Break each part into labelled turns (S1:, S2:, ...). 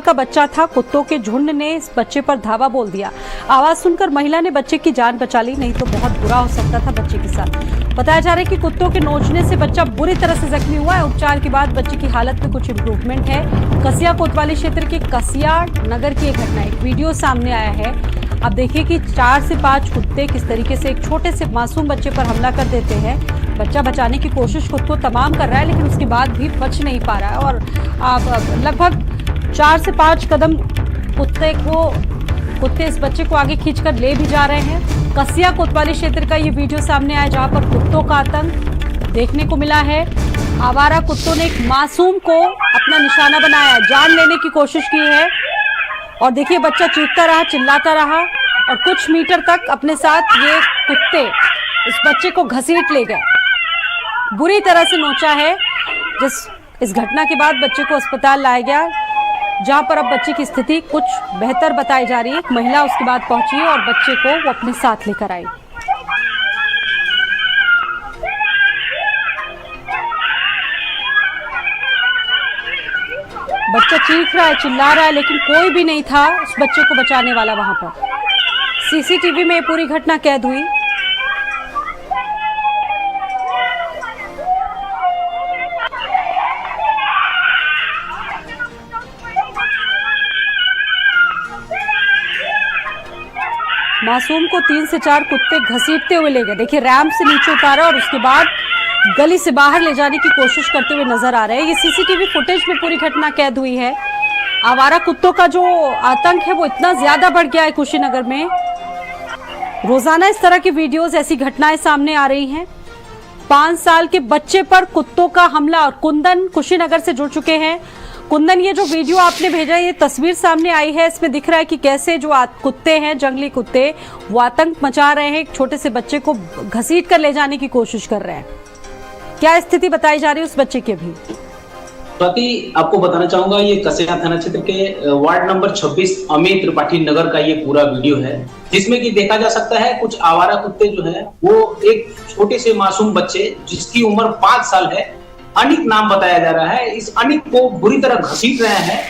S1: का बच्चा था। कुत्तों के झुंड ने इस बच्चे पर धावा बोल दिया। आवाज सुनकर महिला ने बच्चे की जान बचा ली, नहीं तो बहुत बुरा हो सकता था बच्चे के साथ। बताया जा रहा है कि कुत्तों के नोचने से बच्चा बुरी तरह से जख्मी हुआ है। उपचार के बाद बच्चे की हालत में कुछ इंप्रूवमेंट है। कसिया कोतवाली क्षेत्र के कसिया नगर की एक घटना, एक वीडियो सामने आया है। अब देखिए कि 4 से 5 कुत्ते किस तरीके से एक छोटे से मासूम बच्चे पर हमला कर देते हैं। बच्चा बचाने की कोशिश खुद को तमाम कर रहा है, लेकिन उसके बाद भी बच नहीं पा रहा है और लगभग 4 से 5 कदम कुत्ते इस बच्चे को आगे खींचकर ले भी जा रहे हैं। कसिया कोतवाली क्षेत्र का ये वीडियो सामने आया, जहां पर कुत्तों का आतंक देखने को मिला है। आवारा कुत्तों ने एक मासूम को अपना निशाना बनाया, जान लेने की कोशिश की है और देखिए बच्चा चीखता रहा, चिल्लाता रहा और कुछ मीटर तक अपने साथ ये कुत्ते इस बच्चे को घसीट ले गए, बुरी तरह से नोचा है। इस घटना के बाद बच्चे को अस्पताल लाया गया, जहां पर अब बच्चे की स्थिति कुछ बेहतर बताई जा रही है। एक महिला उसके बाद पहुंची और बच्चे को वो अपने साथ लेकर आई। बच्चा चीख रहा है, चिल्ला रहा है, लेकिन कोई भी नहीं था उस बच्चे को बचाने वाला। वहां पर सीसीटीवी में पूरी घटना कैद हुई। मासूम को 3 से 4 कुत्ते घसीटते हुए ले गए। देखिए रैंप से नीचे उतारा और उसके बाद गली से बाहर ले जाने की कोशिश करते हुए नजर आ रहे हैं। ये सीसीटीवी फुटेज में पूरी घटना कैद हुई है। आवारा कुत्तों का जो आतंक है वो इतना ज्यादा बढ़ गया है कुशीनगर में। रोजाना इस तरह की वीडियोस, ऐसी घटनाएं सामने आ रही हैं। 5 साल के बच्चे पर कुत्तों का हमला। और कुंदन कुशीनगर से जुड़ चुके हैं। कुंदन, ये जो वीडियो आपने भेजा, ये तस्वीर सामने आई है, इसमें दिख रहा है कि कैसे जो कुत्ते हैं, जंगली कुत्ते, वो आतंक मचा रहे हैं। एक छोटे से बच्चे को घसीट कर ले जाने की कोशिश कर रहे हैं। क्या स्थिति बताई जा रही है उस बच्चे की अभी?
S2: स्वाति, आपको बताना चाहूंगा, ये कसिया थाना क्षेत्र के वार्ड नंबर 26 अमित त्रिपाठी नगर का ये पूरा वीडियो है, जिसमें कि देखा जा सकता है कुछ आवारा कुत्ते जो है वो एक छोटे से मासूम बच्चे जिसकी उम्र 5 साल है, अनिक नाम बताया जा रहा है, इस अनिक को बुरी तरह घसीट रहे हैं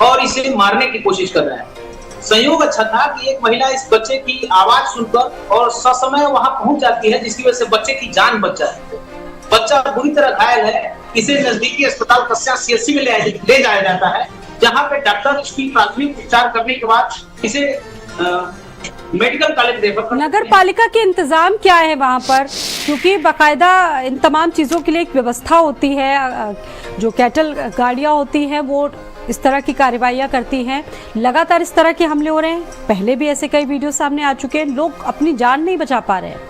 S2: और इसे मारने की कोशिश कर रहे हैं। संयोग अच्छा था कि एक महिला इस बच्चे की आवाज सुनकर और ससमय वहां पहुंच जाती है, जिसकी वजह से बच्चे की जान बच जाती है। बच्चा बुरी तरह घायल है, इसे नजदीकी अस्पताल कसिया सीएचसी में ले जाया जाता है, जहां पे डॉक्टर इसकी प्राथमिक उपचार करने के बाद इसे मेडिकल कॉलेज रेफर कर।
S1: नगर पालिका के इंतजाम क्या है वहां पर? क्योंकि बाकायदा इन तमाम चीजों के लिए एक व्यवस्था होती है, जो कैटल गाड़ियां होती हैं वो इस तरह की कार्रवाइयां करती हैं। लगातार इस तरह के हमले हो रहे हैं, पहले भी ऐसे कई वीडियो सामने आ चुके हैं, लोग अपनी जान नहीं बचा पा रहे हैं।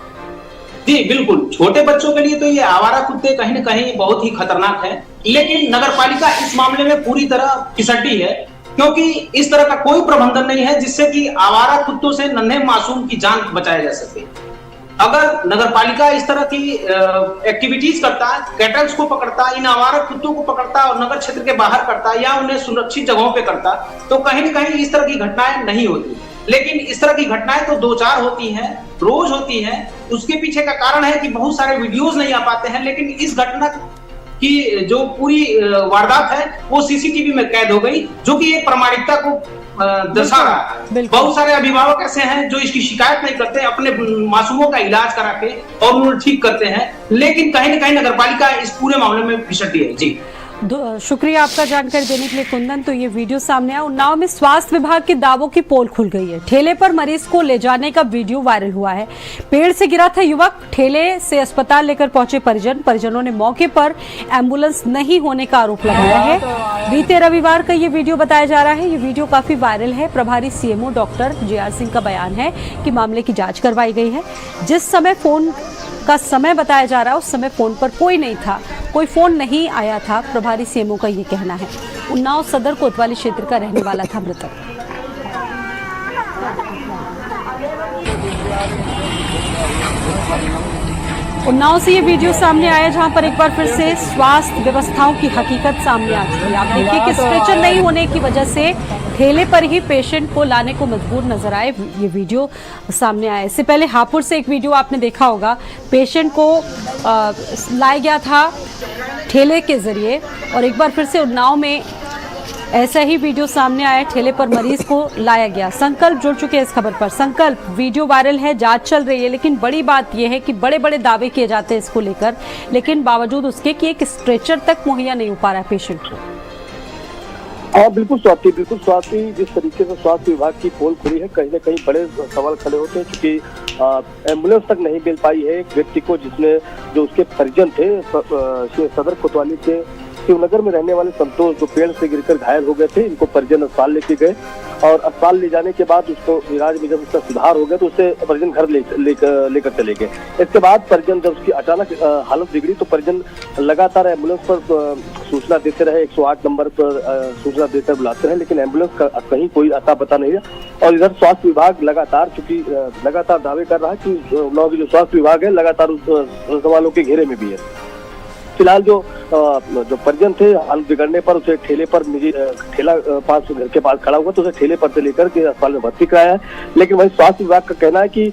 S2: जी बिल्कुल, छोटे बच्चों के लिए तो ये आवारा कुत्ते कहीं न कहीं बहुत ही खतरनाक है, लेकिन नगर पालिका इस मामले में पूरी तरह फिसड्डी है, क्योंकि इस तरह का कोई प्रबंधन नहीं है जिससे कि आवारा कुत्तों से नन्हे मासूम की जान बचाया जा सके। अगर नगर पालिका इस तरह की एक्टिविटीज करता, कैटल्स को पकड़ता, इन आवारा कुत्तों को पकड़ता और नगर क्षेत्र के बाहर करता या उन्हें सुरक्षित जगहों पे करता, तो कहीं न कहीं इस तरह की घटनाएं नहीं होती। लेकिन इस तरह की घटनाएं तो 2-4 होती हैं, रोज होती हैं। उसके पीछे का कारण है कि बहुत सारे वीडियोस नहीं आ पाते हैं, लेकिन इस घटना की जो पूरी वारदात है वो सीसीटीवी में कैद हो गई, जो कि एक प्रामाणिकता को दर्शा रहा है। बहुत सारे अभिभावक ऐसे हैं जो इसकी शिकायत नहीं करते, अपने मासूमों का इलाज करा के और उन्हें ठीक करते हैं, लेकिन कहीं न कहीं नगर पालिका इस पूरे मामले में फिसड्डी है। जी
S1: शुक्रिया आपका जानकारी देने के लिए कुंदन। तो ये वीडियो सामने आया, उन्नाव में स्वास्थ्य विभाग के दावों की पोल खुल गई है। ठेले पर मरीज को ले जाने का वीडियो वायरल हुआ है। पेड़ से गिरा था युवक, ठेले से अस्पताल लेकर पहुंचे परिजनों ने मौके पर एम्बुलेंस नहीं होने का आरोप लगाया है। बीते रविवार का ये वीडियो बताया जा रहा है। ये वीडियो काफी वायरल है। प्रभारी सीएमओ डॉक्टर JR सिंह का बयान है कि मामले की जाँच करवाई गई है। जिस समय फोन का समय बताया जा रहा है उस समय फोन पर कोई नहीं था, कोई फोन नहीं आया था, प्रभारी सीएमओ का ये कहना है। उन्नाव सदर कोतवाली क्षेत्र का रहने वाला था मृतक। उन्नाव से ये वीडियो सामने आया, जहां पर एक बार फिर से स्वास्थ्य व्यवस्थाओं की हकीकत सामने आ चुकी है। आप देखिए कि स्ट्रेचर नहीं होने की वजह से ठेले पर ही पेशेंट को लाने को मजबूर नजर आए। ये वीडियो सामने आया। इससे पहले हापुड़ से एक वीडियो आपने देखा होगा, पेशेंट को लाया गया था ठेले के जरिए, और एक बार फिर से उन्नाव में ऐसा ही वीडियो सामने आया, ठेले पर मरीज को लाया गया। संकल्प जुड़ चुके हैं इस खबर पर। संकल्प वीडियो वायरल है, जांच चल रही है, लेकिन बड़ी बात यह है कि बड़े बड़े दावे किए जाते हैं इसको लेकर, लेकिन बावजूद उसके कि एक स्ट्रेचर तक मुहैया नहीं हो पा रहा है पेशेंट को।
S3: हाँ बिल्कुल स्वाति, जिस तरीके से स्वास्थ्य विभाग की पोल खुली है, कहीं न कहीं बड़े सवाल खड़े होते हैं, क्योंकि एम्बुलेंस तक नहीं मिल पाई है एक व्यक्ति को, जिसने जो उसके परिजन थे सदर कोतवाली के शिवनगर में रहने वाले संतोष, जो पेड़ से गिरकर घायल हो गए थे। इनको परिजन अस्पताल लेके गए और अस्पताल ले जाने के बाद उसको इलाज में जब उसका सुधार हो गया तो उसे परिजन घर लेकर चले गए। इसके बाद परिजन जब उसकी अचानक हालत बिगड़ी तो परिजन लगातार एम्बुलेंस पर सूचना देते रहे, 108 नंबर पर सूचना देकर बुलाते रहे, लेकिन एम्बुलेंस का कहीं कोई अता पता नहीं है। और इधर स्वास्थ्य विभाग लगातार दावे कर रहा है कि जो स्वास्थ्य विभाग है लगातार उस सवालों के घेरे में भी है। फिलहाल जो परिजन थे, हालत बिगड़ने पर उसे ठेले पर ठेला पास घर के पास खड़ा हुआ तो उसे ठेले पर से लेकर के अस्पताल में भर्ती कराया है। लेकिन वही स्वास्थ्य विभाग का कहना है कि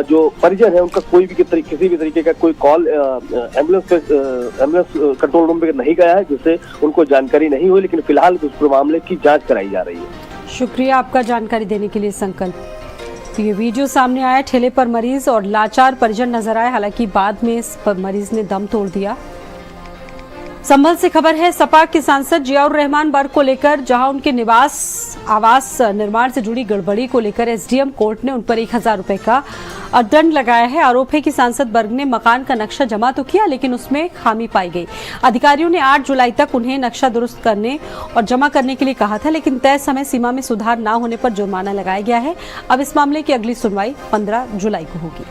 S3: जो परिजन है उनका किसी भी तरीके का कोई कॉल एम्बुलेंस कंट्रोल रूम में नहीं गया है, जिससे उनको जानकारी नहीं हुई। लेकिन फिलहाल उस मामले की जाँच कराई जा रही है।
S1: शुक्रिया आपका जानकारी देने के लिए संकल्प। तो ये वीडियो सामने आया, ठेले पर मरीज और लाचार परिजन नजर आए, हालांकि बाद में इस मरीज ने दम तोड़ दिया। संभल से खबर है, सपा के सांसद जियाउर रहमान बर्ग को लेकर जहां उनके आवास निर्माण से जुड़ी गड़बड़ी को लेकर एसडीएम कोर्ट ने उन पर 1000 रुपए का दंड लगाया है। आरोप है कि सांसद बर्ग ने मकान का नक्शा जमा तो किया, लेकिन उसमें खामी पाई गई। अधिकारियों ने 8 जुलाई तक उन्हें नक्शा दुरुस्त करने और जमा करने के लिए कहा था, लेकिन तय समय सीमा में सुधार न होने पर जुर्माना लगाया गया है। अब इस मामले की अगली सुनवाई 15 जुलाई को होगी।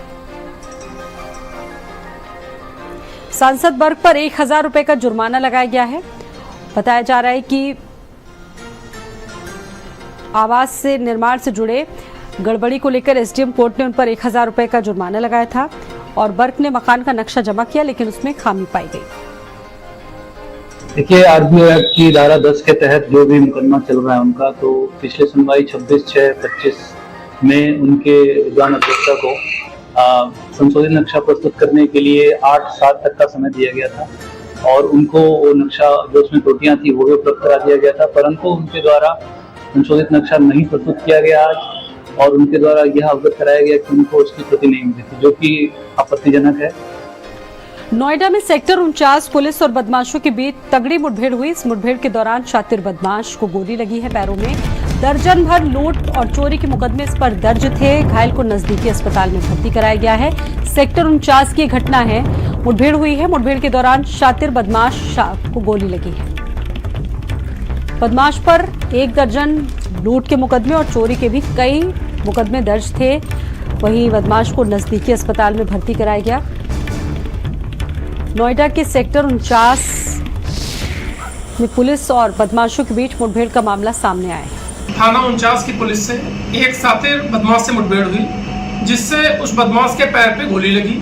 S1: सांसद वर्ग पर 1000 रुपए का जुर्माना लगाया गया है। बताया जा रहा है कि आवास से निर्माण से जुड़े गड़बड़ी को लेकर एसडीएम कोर्ट ने उन पर 1000 रुपए का जुर्माना लगाया था और वर्ग ने मकान का नक्शा जमा किया, लेकिन उसमें खामी पाई गई।
S4: देखिए, आरबीआई एक्ट की धारा 10 के तहत जो भी मुकदमा चल रहा है उनका, तो पिछले सुनवाई 26/6/25 में उनके विद्वान अध्यक्षा को संशोधित नक्शा प्रस्तुत करने के लिए 8-7 तक का समय दिया गया था और उनको वो नक्शा जो उसमें त्रुटियां थी वो भी उपलब्ध करा दिया गया था, परंतु उनके द्वारा संशोधित नक्शा नहीं प्रस्तुत किया गया आज और उनके द्वारा यह अवगत कराया गया कि उनको उसकी प्रति नहीं मिली थी, जो कि आपत्तिजनक है।
S1: नोएडा में सेक्टर 49 पुलिस और बदमाशों के बीच तगड़ी मुठभेड़ हुई। इस मुठभेड़ के दौरान शातिर बदमाश को गोली लगी है पैरों में। दर्जन भर लूट और चोरी के मुकदमे इस पर दर्ज थे। घायल को नजदीकी अस्पताल में भर्ती कराया गया है। सेक्टर 49 की घटना है, मुठभेड़ हुई है। मुठभेड़ के दौरान शातिर बदमाश को गोली लगी है। बदमाश पर 1 दर्जन लूट के मुकदमे और चोरी के भी कई मुकदमे दर्ज थे। वहीं बदमाश को नजदीकी अस्पताल में भर्ती कराया गया। नोएडा के सेक्टर 49 में पुलिस और बदमाशों के बीच मुठभेड़ का मामला सामने आया है।
S5: थाना 49 की पुलिस से एक शातिर बदमाश से मुठभेड़ हुई, जिससे उस बदमाश के पैर पे गोली लगी।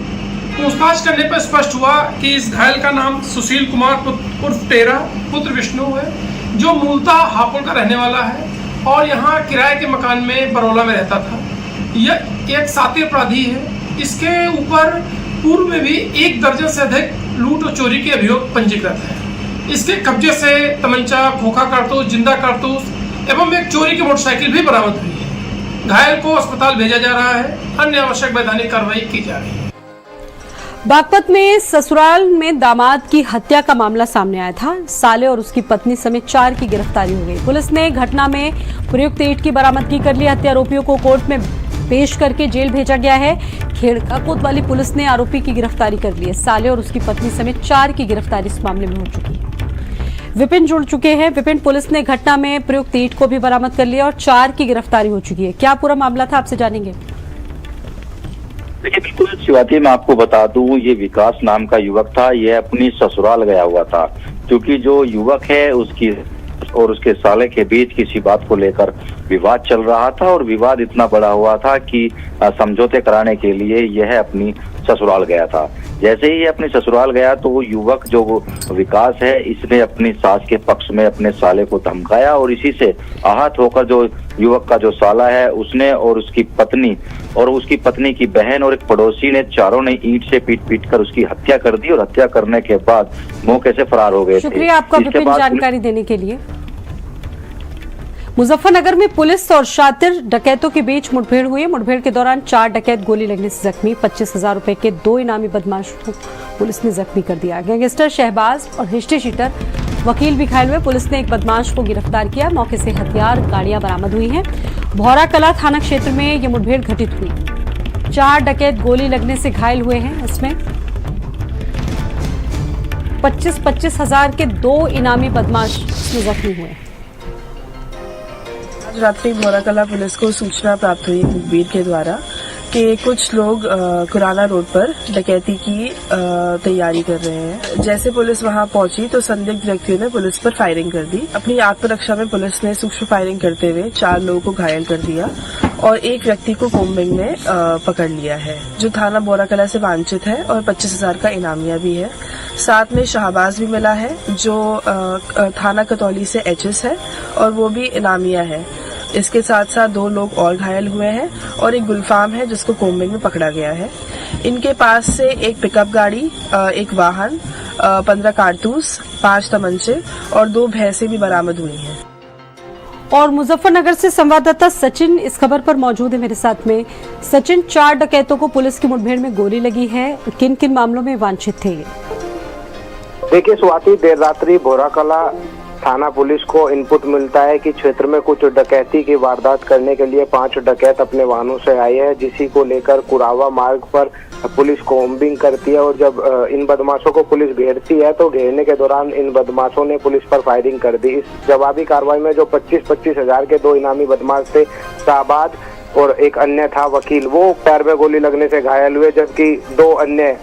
S5: पूछताछ करने पर स्पष्ट हुआ कि इस घायल का नाम सुशील कुमार उर्फ टेरा पुत्र विष्णु है, जो मूलतः हापुड़ का रहने वाला है और यहाँ किराए के मकान में बरौला में रहता था। यह एक शातिर अपराधी है। इसके ऊपर पूर्व में भी 1 दर्जन से अधिक लूट और चोरी के अभियोग पंजीकृत है। इसके कब्जे से तमंचा, खोखा कारतूस, जिंदा कारतूस एवं एक चोरी की मोटरसाइकिल भी बरामद हुई है। घायल को अस्पताल भेजा जा रहा है। अन्य आवश्यक वैधानिक कार्रवाई की जा रही है।
S1: बागपत में ससुराल में दामाद की हत्या का मामला सामने आया था। साले और उसकी पत्नी समेत 4 की गिरफ्तारी हो गई। पुलिस ने घटना में प्रयुक्त ईंट की बरामदगी कर ली। हत्या आरोपियों को कोर्ट में पेश करके जेल भेजा गया है। खेड़का कोतवाली पुलिस ने आरोपी की गिरफ्तारी कर ली है। साले और उसकी पत्नी समेत 4 की गिरफ्तारी इस मामले में हो चुकी है। विपिन जुड़ चुके हैं। विपिन, पुलिस ने घटना में प्रयुक्त ईंट को भी बरामद कर लिया और 4 की गिरफ्तारी हो चुकी है। क्या पूरा मामला था, आपसे जानेंगे।
S6: देखिए, बिल्कुल शिवाती, मैं आपको बता दूं, ये विकास नाम का युवक था। यह अपनी ससुराल गया हुआ था, क्योंकि जो युवक है उसकी और उसके साले के बीच किसी बात को लेकर विवाद चल रहा था और विवाद इतना बड़ा हुआ था कि समझौते कराने के लिए यह अपनी ससुराल गया था। जैसे ही अपने ससुराल गया तो वो युवक जो विकास है, इसने अपनी सास के पक्ष में अपने साले को धमकाया और इसी से आहत होकर जो युवक का जो साला है उसने और उसकी पत्नी की बहन और एक पड़ोसी ने, चारों ने ईंट से पीट कर उसकी हत्या कर दी और हत्या करने के बाद मौके से फरार हो गए थे।
S1: शुक्रिया आपका विपिन जानकारी देने के लिए। मुजफ्फरनगर में पुलिस और शातिर डकैतों के बीच मुठभेड़ हुई। मुठभेड़ के दौरान 4 डकैत गोली लगने से जख्मी। 25,000 रुपए के 2 इनामी बदमाशों को पुलिस ने जख्मी कर दिया। गैंगस्टर शहबाज और हिस्ट्री शीटर वकील भी घायल हुए। पुलिस ने एक बदमाश को गिरफ्तार किया। मौके से हथियार, गाड़ियां बरामद हुई हैं। भौरा कला थाना क्षेत्र में ये मुठभेड़ घटित हुई। 4 डकैत गोली लगने से घायल हुए हैं। इसमें 25,000 के 2 इनामी बदमाश इसमें जख्मी हुए।
S7: आज रात्रि भौराकला पुलिस को सूचना प्राप्त हुई मुखबिर के द्वारा कि कुछ लोग कुराना रोड पर डकैती की तैयारी कर रहे हैं। जैसे पुलिस वहां पहुंची तो संदिग्ध व्यक्तियों ने पुलिस पर फायरिंग कर दी। अपनी आत्मरक्षा में पुलिस ने सूक्ष्म फायरिंग करते हुए 4 लोगों को घायल कर दिया और एक व्यक्ति को कोम्बिंग में पकड़ लिया है, जो थाना भौराकला से वांछित है और 25,000 का इनामिया भी है। साथ में शाहबाज भी मिला है, जो थाना कतौली से एचएस है और वो भी इनामिया है। इसके साथ साथ 2 लोग और घायल हुए हैं और एक गुलफाम है जिसको कोम्बिंग में पकड़ा गया है। इनके पास से एक पिकअप गाड़ी, एक वाहन, 15 कारतूस, 5 तमंचे और 2 भैंसें भी बरामद हुई हैं।
S1: और मुजफ्फरनगर से संवाददाता सचिन इस खबर पर मौजूद है मेरे साथ में। सचिन, 4 डकैतों को पुलिस की मुठभेड़ में गोली लगी है। किन किन मामलों में वांछित थे ये?
S8: देखिए स्वाति, देर रात्रि भौराकला थाना पुलिस को इनपुट मिलता है कि क्षेत्र में कुछ डकैती की वारदात करने के लिए 5 डकैत अपने वाहनों से आए हैं, जिसी को लेकर कुरावा मार्ग पर पुलिस कोम्बिंग करती है। और जब इन बदमाशों को पुलिस घेरती है तो घेरने के दौरान इन बदमाशों ने पुलिस पर फायरिंग कर दी। इस जवाबी कार्रवाई में जो 25,000 के 2 इनामी बदमाश थे, शाहबाज और एक अन्य था वकील, वो पैर में गोली लगने से घायल हुए, जबकि 2 अन्य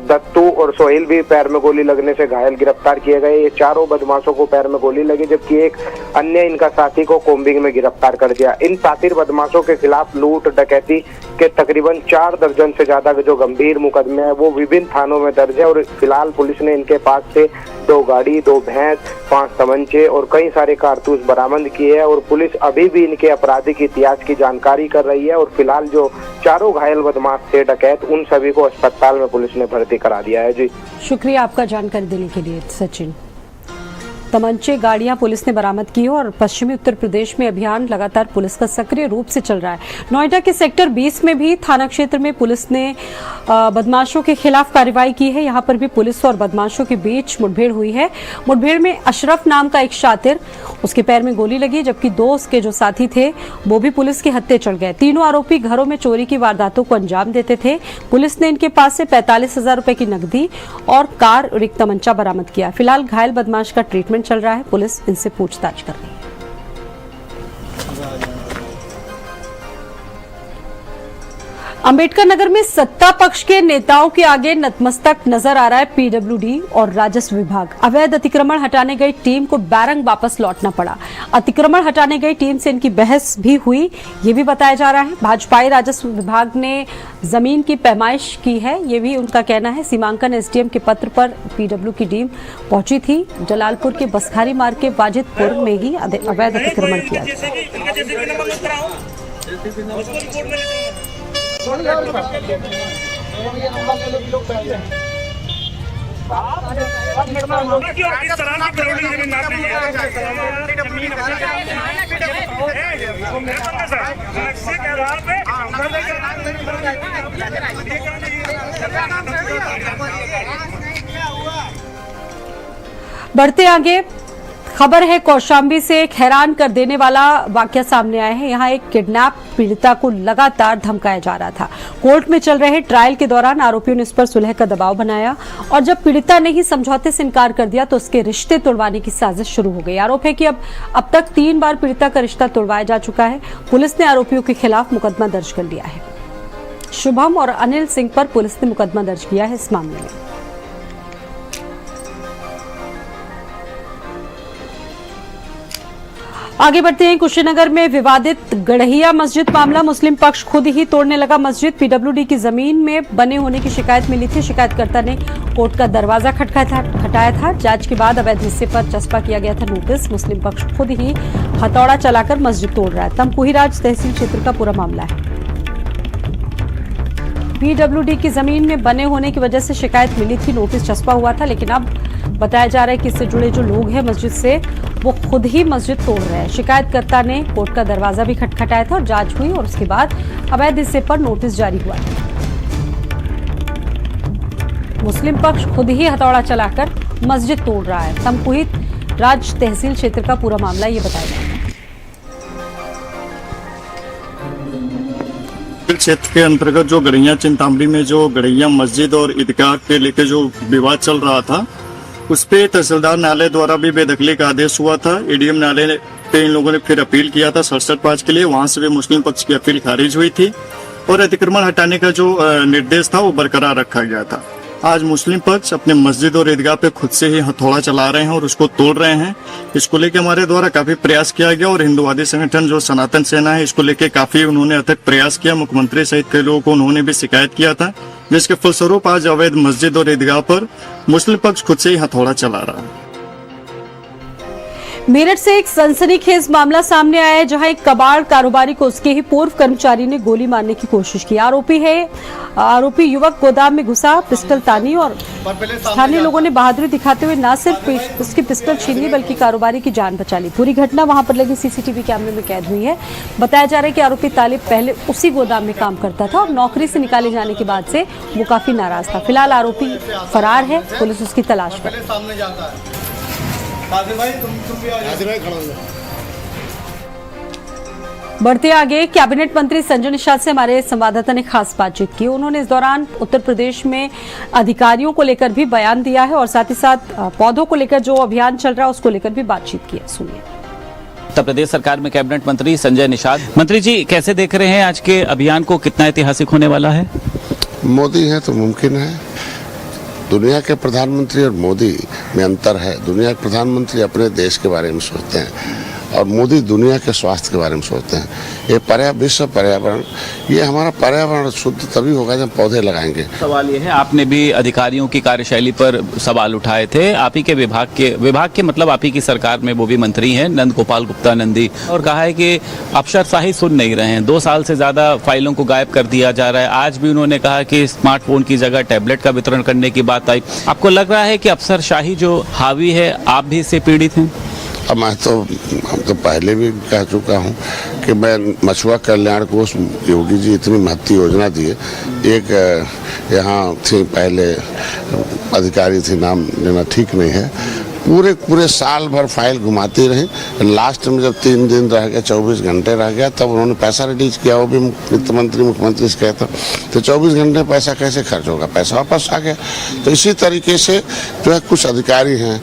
S8: दत्तू और सोहेल भी पैर में गोली लगने से घायल गिरफ्तार किए गए। ये चारों बदमाशों को पैर में गोली लगी, जबकि एक अन्य इनका साथी को कोम्बिंग में गिरफ्तार कर दिया। इन सातिर बदमाशों के खिलाफ लूट डकैती के तकरीबन 4 दर्जन से ज्यादा के जो गंभीर मुकदमे हैं वो विभिन्न थानों में दर्ज है। और फिलहाल पुलिस ने इनके पास से 2 गाड़ी, 2 भैंस, 5 तमंचे और कई सारे कारतूस बरामद किए हैं। और पुलिस अभी भी इनके आपराधिक इतिहास की जानकारी कर रही है। और फिलहाल जो चारों घायल बदमाश थे डकैत, उन सभी को अस्पताल में पुलिस ने भर्ती करा दिया है। जी
S1: शुक्रिया आपका जानकारी देने के लिए सचिन। तमंचे, गाड़ियां पुलिस ने बरामद की और पश्चिमी उत्तर प्रदेश में अभियान लगातार पुलिस का सक्रिय रूप से चल रहा है। नोएडा के सेक्टर 20 में भी थाना क्षेत्र में पुलिस ने बदमाशों के खिलाफ कार्रवाई की है। यहां पर भी पुलिस और बदमाशों के बीच मुठभेड़ हुई है। मुठभेड़ में अशरफ नाम का एक शातिर, उसके पैर में गोली लगी, जबकि 2 उसके जो साथी थे वो भी पुलिस के हत्थे चढ़ गए। तीनों आरोपी घरों में चोरी की वारदातों को अंजाम देते थे। पुलिस ने इनके पास से 45,000 रुपए की नकदी और कार और एक तमंचा बरामद किया। फिलहाल घायल बदमाश का ट्रीटमेंट चल रहा है। पुलिस इनसे पूछताछ कर रही है। अंबेडकर नगर में सत्ता पक्ष के नेताओं के आगे नतमस्तक नजर आ रहा है पीडब्ल्यूडी और राजस्व विभाग। अवैध अतिक्रमण हटाने गई टीम को बैरंग वापस लौटना पड़ा। अतिक्रमण हटाने गई टीम से इनकी बहस भी हुई, ये भी बताया जा रहा है। भाजपाई राजस्व विभाग ने जमीन की पैमाइश की है, ये भी उनका कहना है। सीमांकन एसडीएम के पत्र पर पीडब्ल्यू की टीम पहुंची थी। जलालपुर के बसखारी मार्ग के वाजिदपुर में ही अवैध अतिक्रमण किया गया। बढ़ते आगे खबर है कौशाम्बी से। एक हैरान कर देने वाला वाकया सामने आया है। यहाँ एक किडनैप पीड़िता को लगातार धमकाया जा रहा था। कोर्ट में चल रहे ट्रायल के दौरान आरोपियों ने इस पर सुलह का दबाव बनाया और जब पीड़िता ने ही समझौते से इनकार कर दिया तो उसके रिश्ते तोड़वाने की साजिश शुरू हो गई। आरोप है कि अब तक 3 बार पीड़िता का रिश्ता तोड़वाया जा चुका है। पुलिस ने आरोपियों के खिलाफ मुकदमा दर्ज कर लिया है। शुभम और अनिल सिंह पर पुलिस ने मुकदमा दर्ज किया है इस मामले में। आगे बढ़ते हैं। कुशीनगर में विवादित गढ़िया मस्जिद मामला। मुस्लिम पक्ष खुद ही तोड़ने लगा मस्जिद। पीडब्ल्यूडी की जमीन में बने होने की शिकायत मिली थी। शिकायतकर्ता ने कोर्ट का दरवाजा खटखटाया था। जांच के बाद अवैध हिस्से पर चस्पा किया गया था नोटिस। मुस्लिम पक्ष खुद ही हथौड़ा चलाकर मस्जिद तोड़ रहा है। तमकुहीराज तहसील क्षेत्र का पूरा मामला है। पीडब्ल्यूडी की जमीन में बने होने की वजह से शिकायत मिली थी, नोटिस चस्पा हुआ था, लेकिन अब बताया जा रहा है कि इससे जुड़े जो लोग हैं मस्जिद से वो खुद ही मस्जिद तोड़ रहे हैं। शिकायतकर्ता ने कोर्ट का दरवाजा भी खटखटाया था और जांच हुई और उसके बाद अवैध हिस्से पर नोटिस जारी हुआ। मुस्लिम पक्ष खुद ही हथौड़ा चलाकर मस्जिद तोड़ रहा है। तमकुहित राज तहसील क्षेत्र का पूरा मामला ये बताया गया।
S9: क्षेत्र के अंतर्गत जो गड़ैया चिंतामणी में जो गड़ैया मस्जिद और ईदगाह के लेके जो विवाद चल रहा था, उस पे तहसीलदार न्यायालय द्वारा भी बेदखली का आदेश हुआ था। एडीएम न्यायालय पे इन लोगों ने फिर अपील किया था 67(5) के लिए, वहां से भी मुस्लिम पक्ष की अपील खारिज हुई थी और अतिक्रमण हटाने का जो निर्देश था वो बरकरार रखा गया था। आज मुस्लिम पक्ष अपने मस्जिद और ईदगाह पे खुद से ही हथौड़ा चला रहे हैं और उसको तोड़ रहे हैं। इसको लेके हमारे द्वारा काफी प्रयास किया गया और हिंदुवादी संगठन जो सनातन सेना है, इसको लेके काफी उन्होंने अथक प्रयास किया। मुख्यमंत्री सहित कई लोगों को उन्होंने भी शिकायत किया था, जिसके फलस्वरूप आज अवैध मस्जिद और ईदगाह पर मुस्लिम पक्ष खुद से ही हथौड़ा चला रहा है।
S1: मेरठ से एक सनसनीखेज मामला सामने आया है, जहां एक कबाड़ कारोबारी को उसके ही पूर्व कर्मचारी ने गोली मारने की कोशिश की। आरोपी युवक गोदाम में घुसा, पिस्टल तानी और स्थानीय लोगों ने बहादुरी दिखाते हुए न सिर्फ उसकी पिस्टल छीन ली बल्कि कारोबारी की जान बचा ली। पूरी घटना वहां पर लगे सीसीटीवी कैमरे में कैद हुई है। बताया जा रहा है कि आरोपी तालिब पहले उसी गोदाम में काम करता था और नौकरी से निकाले जाने के बाद से वो काफी नाराज था। फिलहाल आरोपी फरार है, पुलिस उसकी तलाश कर रही है। बढ़ते आगे, कैबिनेट मंत्री संजय निषाद से हमारे संवाददाता ने खास बातचीत की। उन्होंने इस दौरान उत्तर प्रदेश में अधिकारियों को लेकर भी बयान दिया है और साथ ही साथ पौधों को लेकर जो अभियान चल रहा है उसको लेकर भी बातचीत की है। सुनिए।
S10: उत्तर प्रदेश सरकार में कैबिनेट मंत्री संजय निषाद। मंत्री जी, कैसे देख रहे हैं आज के अभियान को, कितना ऐतिहासिक होने वाला है?
S11: मोदी है तो मुमकिन है। दुनिया के प्रधानमंत्री और मोदी में अंतर है। दुनिया के प्रधानमंत्री अपने देश के बारे में सोचते हैं और मोदी दुनिया के स्वास्थ्य के बारे में सोचते हैं। ये विश्व पर्यावरण, ये हमारा पर्यावरण शुद्ध तभी होगा जब पौधे लगाएंगे।
S10: सवाल ये है, आपने भी अधिकारियों की कार्यशैली पर सवाल उठाए थे। आप ही के विभाग के मतलब आप ही की सरकार में वो भी मंत्री हैं, नंद गोपाल गुप्ता नंदी, और कहा है कि अफसरशाही सुन नहीं रहे हैं। 2 साल से ज्यादा फाइलों को गायब कर दिया जा रहा है। आज भी उन्होंने कहा कि स्मार्टफोन की जगह टैबलेट का वितरण करने की बात आई। आपको लग रहा है कि अफसरशाही जो हावी है, आप भी इससे पीड़ित हैं?
S11: अब हम तो पहले भी कह चुका हूँ कि मैं मछुआ कल्याण कोष, योगी जी इतनी महत्वपूर्ण योजना दी है। एक यहाँ थी पहले अधिकारी थी, नाम लेना ठीक नहीं है, पूरे साल भर फाइल घुमाती रही। लास्ट में जब 3 दिन रह गया, 24 घंटे रह गया, तब उन्होंने पैसा रिलीज किया। वो भी वित्त मंत्री मुख्यमंत्री से कहता, तो 24 घंटे पैसा कैसे खर्च होगा? पैसा वापस आ गया। तो इसी तरीके से जो है कुछ अधिकारी हैं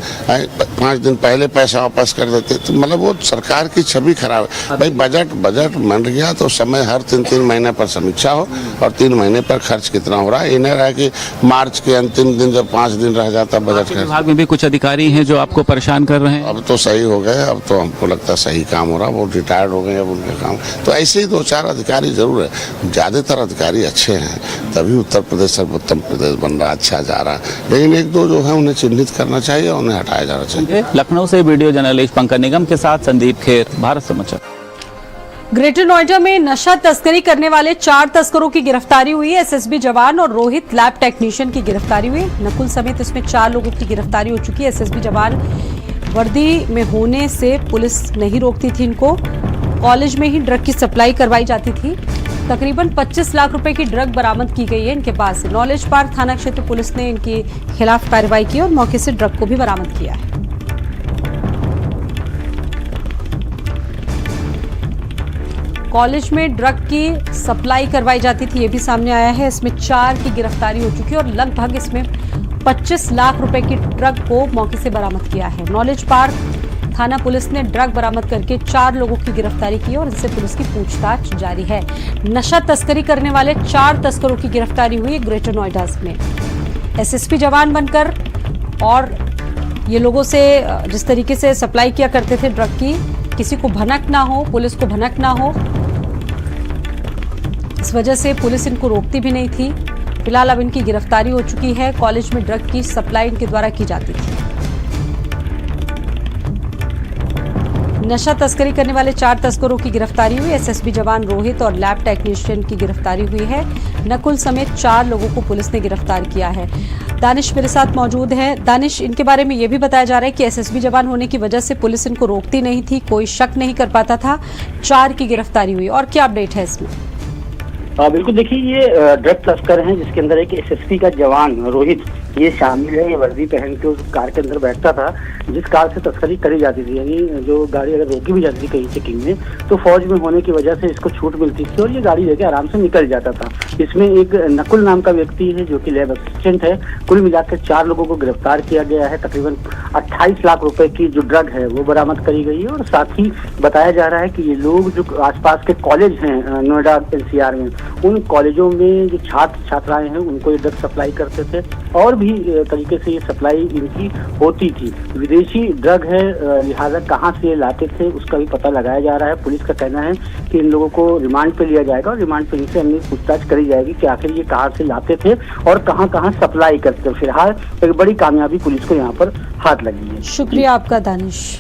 S11: 5 दिन पहले पैसा वापस कर देते, तो मतलब वो सरकार की छवि खराब है। भाई बजट बन गया तो समय हर 3-3 महीने पर समीक्षा हो और 3 महीने पर खर्च कितना हो रहा है। इन्हें रहा कि मार्च के अंतिम दिन जब 5 दिन रह जाता बजट का।
S10: विभाग में भी कुछ अधिकारी हैं जो आपको परेशान कर रहे हैं?
S11: अब तो सही हो गए, अब तो हमको लगता है सही काम हो रहा। वो रिटायर्ड हो गए अब उनके काम। तो ऐसे ही 2-4 अधिकारी जरूर है। ज्यादातर अधिकारी अच्छे हैं, तभी उत्तर प्रदेश सर्वोत्तम प्रदेश बन रहा, अच्छा जा रहा है। लेकिन 1-2 जो है उन्हें चिन्हित करना चाहिए, उन्हें हटाया जाना चाहिए।
S10: लखनऊ से वीडियो जर्नलिस्ट पंकज निगम के साथ संदीप खेर, भारत समाचार।
S1: ग्रेटर नोएडा में नशा तस्करी करने वाले 4 तस्करों की गिरफ्तारी हुई है। एसएसबी जवान और रोहित लैब टेक्नीशियन की गिरफ्तारी हुई। नकुल समेत इसमें 4 लोगों की गिरफ्तारी हो चुकी है। एसएसबी जवान वर्दी में होने से पुलिस नहीं रोकती थी इनको। कॉलेज में ही ड्रग की सप्लाई करवाई जाती थी। तकरीबन 25 लाख रुपए की ड्रग बरामद की गई है इनके पास से। नॉलेज पार्क थाना क्षेत्र पुलिस ने इनके खिलाफ कार्रवाई की और मौके से ड्रग को भी बरामद किया है। कॉलेज में ड्रग की सप्लाई करवाई जाती थी, ये भी सामने आया है। इसमें 4 की गिरफ्तारी हो चुकी है और लगभग इसमें 25 लाख रुपए की ड्रग को मौके से बरामद किया है। नॉलेज पार्क थाना पुलिस ने ड्रग बरामद करके 4 लोगों की गिरफ्तारी की और इनसे पुलिस की पूछताछ जारी है। नशा तस्करी करने वाले 4 तस्करों की गिरफ्तारी हुई है ग्रेटर नोएडा में। एसएसपी जवान बनकर और ये लोगों से जिस तरीके से सप्लाई किया करते थे ड्रग की, किसी को भनक ना हो, पुलिस को भनक ना हो, इस वजह से पुलिस इनको रोकती भी नहीं थी। फिलहाल अब इनकी गिरफ्तारी हो चुकी है। कॉलेज में ड्रग की सप्लाई इनके द्वारा की जाती थी। नशा तस्करी करने वाले 4 तस्करों की गिरफ्तारी हुई। एसएसबी जवान रोहित और लैब टेक्नीशियन की गिरफ्तारी हुई है। नकुल समेत 4 लोगों को पुलिस ने गिरफ्तार किया है। दानिश मेरे साथ मौजूद है। दानिश, इनके बारे में ये भी बताया जा रहा है कि एसएसबी जवान होने की वजह से पुलिस इनको रोकती नहीं थी, कोई शक नहीं कर पाता था। 4 की गिरफ्तारी हुई, और क्या अपडेट है इसमें?
S12: बिल्कुल, देखिए ये ड्रग तस्कर हैं जिसके अंदर एक एसएसपी का जवान रोहित ये शामिल है। ये वर्दी पहन के उस कार के अंदर बैठता था जिस कार से तस्करी करी जाती थी, यानी जो गाड़ी अगर रोकी भी जाती थी कहीं चेकिंग में तो फौज में होने की वजह से इसको छूट मिलती थी और ये गाड़ी लेके आराम से निकल जाता था। इसमें एक नकुल नाम का व्यक्ति है जो कि लैब असिस्टेंट है। कुल मिलाकर 4 लोगों को गिरफ्तार किया गया है। तकरीबन 28 लाख रुपए की जो ड्रग है वो बरामद करी गई है और साथ ही बताया जा रहा है कि ये लोग जो आसपास के कॉलेज हैं नोएडा एनसीआर में, उन कॉलेजों में जो छात्र छात्राएं हैं उनको ये ड्रग सप्लाई करते थे और भी तरीके से ये सप्लाई इनकी होती थी। विदेशी ड्रग है, लिहाजा कहाँ से ये लाते थे उसका भी पता लगाया जा रहा है। पुलिस का कहना है कि इन लोगों को रिमांड पे लिया जाएगा और रिमांड पे इनसे अन्य पूछताछ करी जाएगी कि आखिर ये कहाँ से लाते थे और कहाँ कहाँ सप्लाई करते थे। फिलहाल एक बड़ी कामयाबी पुलिस को यहाँ पर हाथ लगी है।
S1: शुक्रिया आपका दानिश।